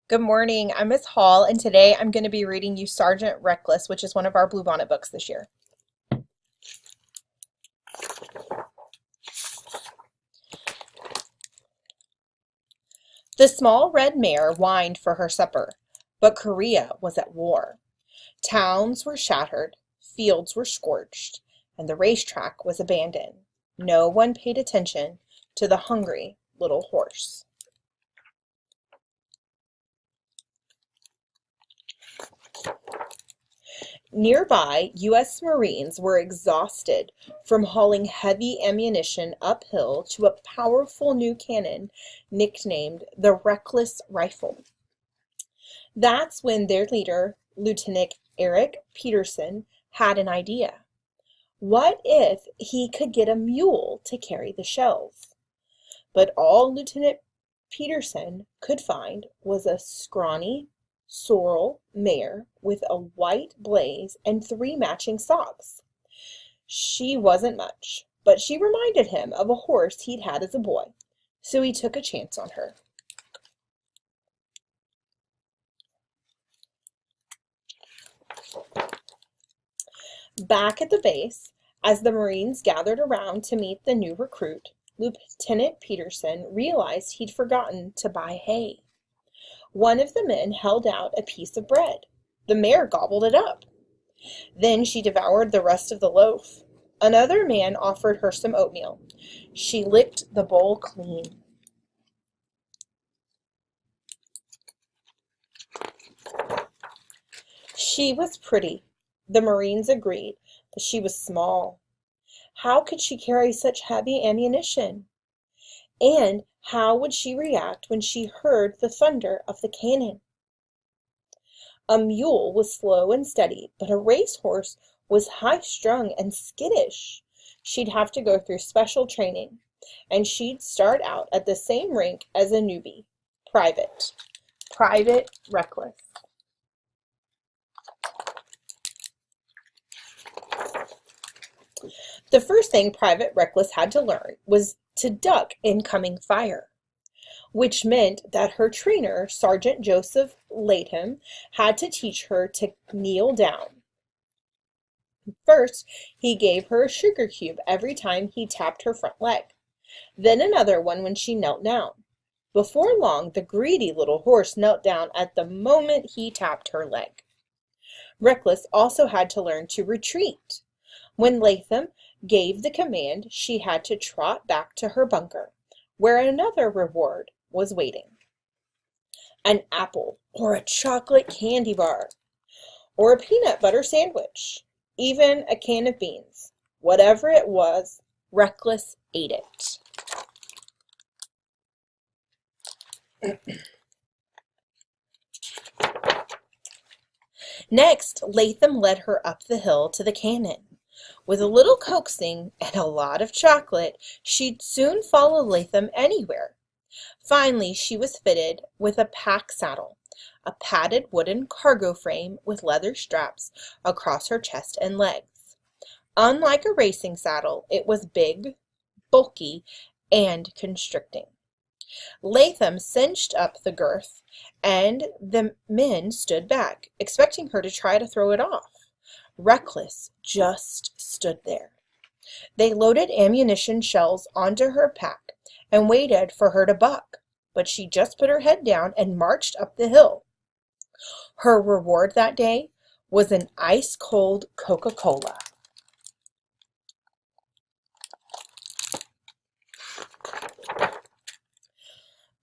Good morning. I'm Miss Hall, and today I'm going to be reading you Sergeant Reckless, which is one of our Bluebonnet books this year. The small red mare whined for her supper, but Korea was at war. Towns were shattered, fields were scorched, and the racetrack was abandoned. No one paid attention to the hungry little horse. Nearby, U.S. Marines were exhausted from hauling heavy ammunition uphill to a powerful new cannon nicknamed the Reckless Rifle. That's when their leader, Lieutenant Eric Peterson, had an idea. What if he could get a mule to carry the shells? But all Lieutenant Peterson could find was a scrawny, sorrel mare with a white blaze and 3 matching socks. She wasn't much, but she reminded him of a horse he'd had as a boy, so he took a chance on her. Back at the base, as the Marines gathered around to meet the new recruit, Lieutenant Peterson realized he'd forgotten to buy hay. One of the men held out a piece of bread. The mare gobbled it up. Then she devoured the rest of the loaf. Another man offered her some oatmeal. She licked the bowl clean. She was pretty. The Marines agreed, but she was small. How could she carry such heavy ammunition? And how would she react when she heard the thunder of the cannon? A mule was slow and steady, but a racehorse was high-strung and skittish. She'd have to go through special training, and she'd start out at the same rank as a newbie. Private Reckless. The first thing Private Reckless had to learn was to duck incoming fire, which meant that her trainer, Sergeant Joseph Latham, had to teach her to kneel down. First, he gave her a sugar cube every time he tapped her front leg, then another one when she knelt down. Before long, the greedy little horse knelt down at the moment he tapped her leg. Reckless also had to learn to retreat. When Latham gave the command, she had to trot back to her bunker, where another reward was waiting. An apple, or a chocolate candy bar, or a peanut butter sandwich, even a can of beans. Whatever it was, Reckless ate it. Next, Latham led her up the hill to the cannon. With a little coaxing and a lot of chocolate, she'd soon follow Latham anywhere. Finally, she was fitted with a pack saddle, a padded wooden cargo frame with leather straps across her chest and legs. Unlike a racing saddle, it was big, bulky, and constricting. Latham cinched up the girth, and the men stood back, expecting her to try to throw it off. Reckless just stood there. They loaded ammunition shells onto her pack and waited for her to buck, but she just put her head down and marched up the hill. Her reward that day was an ice-cold Coca-Cola.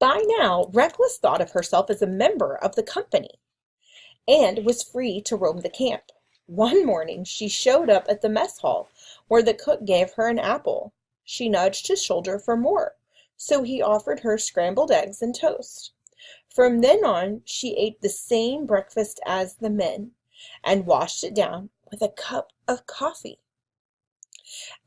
By now, Reckless thought of herself as a member of the company and was free to roam the camp. One morning she showed up at the mess hall, where the cook gave her an apple. She nudged his shoulder for more, so he offered her scrambled eggs and toast. From then on, she ate the same breakfast as the men, and washed it down with a cup of coffee.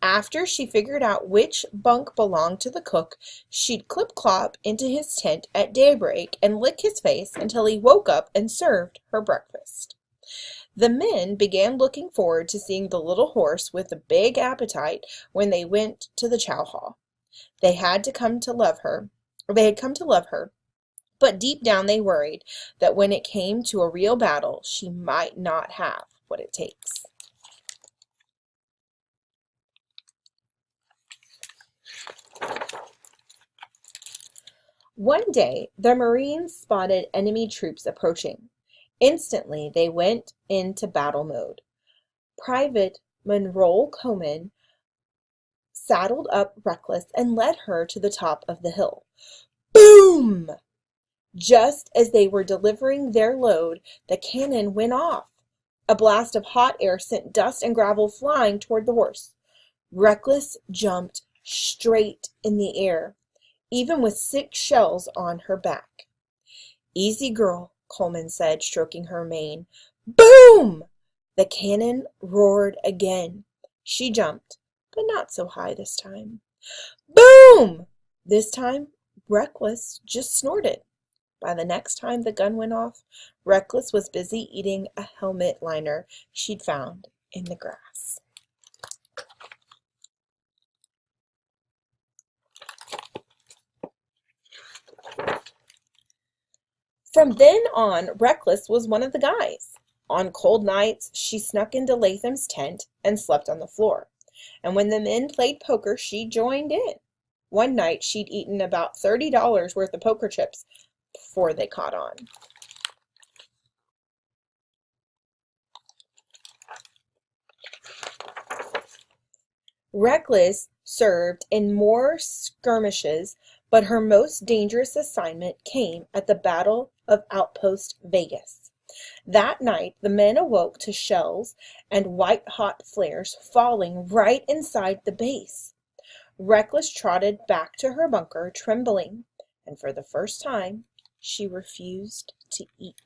After she figured out which bunk belonged to the cook, she'd clip-clop into his tent at daybreak and lick his face until he woke up and served her breakfast. The men began looking forward to seeing the little horse with a big appetite when they went to the chow hall. They had come to love her, But deep down they worried that when it came to a real battle, she might not have what it takes. One day, the Marines spotted enemy troops approaching. Instantly, they went into battle mode. Private Monroe Coleman saddled up Reckless and led her to the top of the hill. Boom! Just as they were delivering their load, the cannon went off. A blast of hot air sent dust and gravel flying toward the horse. Reckless jumped straight in the air, even with 6 shells on her back. "Easy, girl," Coleman said, stroking her mane. Boom! The cannon roared again. She jumped, but not so high this time. Boom! This time, Reckless just snorted. By the next time the gun went off, Reckless was busy eating a helmet liner she'd found in the grass. From then on, Reckless was one of the guys. On cold nights, she snuck into Latham's tent and slept on the floor. And when the men played poker, she joined in. One night, she'd eaten about $30 worth of poker chips before they caught on. Reckless served in more skirmishes, but her most dangerous assignment came at the Battle of Outpost Vegas. That night, the men awoke to shells and white-hot flares falling right inside the base. Reckless trotted back to her bunker, trembling, and for the first time, she refused to eat.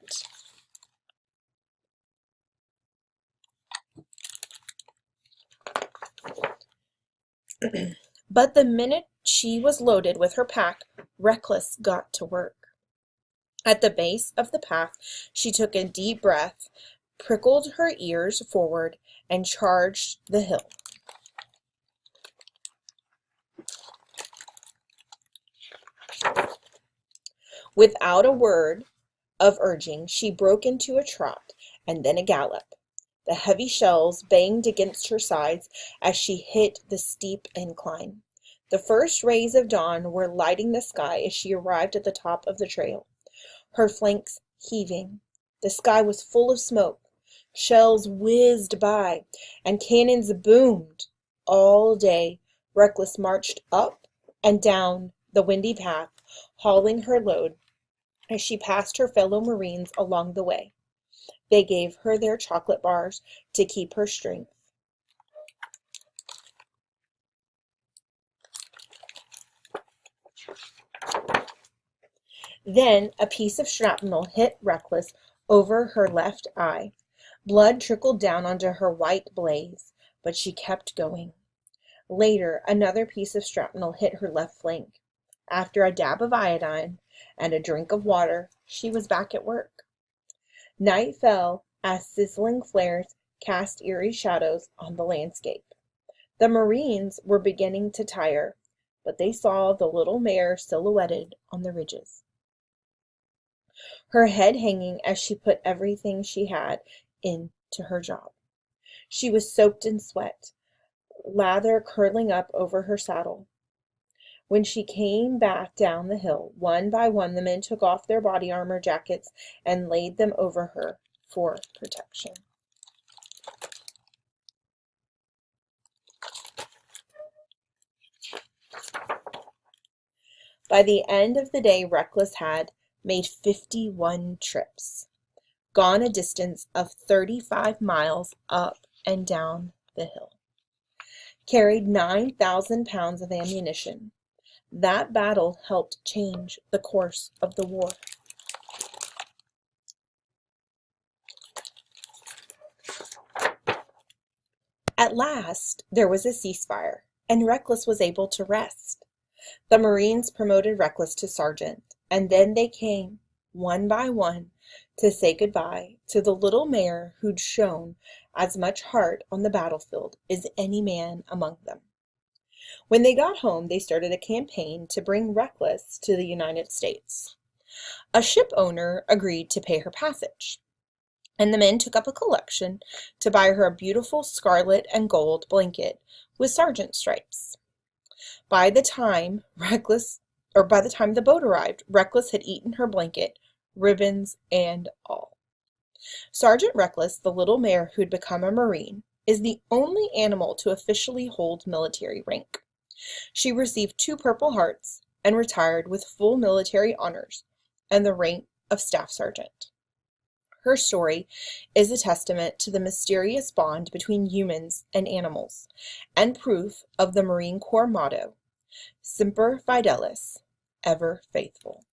But the minute she was loaded with her pack, Reckless got to work. At the base of the path, she took a deep breath, prickled her ears forward, and charged the hill. Without a word of urging, she broke into a trot and then a gallop. The heavy shells banged against her sides as she hit the steep incline. The first rays of dawn were lighting the sky as she arrived at the top of the trail, her flanks heaving. The sky was full of smoke. Shells whizzed by, and cannons boomed. All day, Reckless marched up and down the windy path, hauling her load as she passed her fellow Marines along the way. They gave her their chocolate bars to keep her strength. Then a piece of shrapnel hit Reckless over her left eye. Blood trickled down onto her white blaze, but she kept going. Later, another piece of shrapnel hit her left flank. After a dab of iodine and a drink of water, she was back at work. Night fell as sizzling flares cast eerie shadows on the landscape. The Marines were beginning to tire, but they saw the little mare silhouetted on the ridges, her head hanging as she put everything she had into her job. She was soaked in sweat, lather curling up over her saddle. When she came back down the hill, one by one the men took off their body armor jackets and laid them over her for protection. By the end of the day, Reckless had made 51 trips, gone a distance of 35 miles up and down the hill, carried 9,000 pounds of ammunition. That battle helped change the course of the war. At last, there was a ceasefire, and Reckless was able to rest. The Marines promoted Reckless to sergeant, and then they came, one by one, to say goodbye to the little mare who'd shown as much heart on the battlefield as any man among them. When they got home, they started a campaign to bring Reckless to the United States. A ship owner agreed to pay her passage, and the men took up a collection to buy her a beautiful scarlet and gold blanket with sergeant stripes. By the time the boat arrived, Reckless had eaten her blanket, ribbons and all. Sergeant Reckless, the little mare who had become a Marine, is the only animal to officially hold military rank. She received 2 Purple Hearts and retired with full military honors and the rank of Staff Sergeant. Her story is a testament to the mysterious bond between humans and animals, and proof of the Marine Corps motto, Semper Fidelis, ever faithful.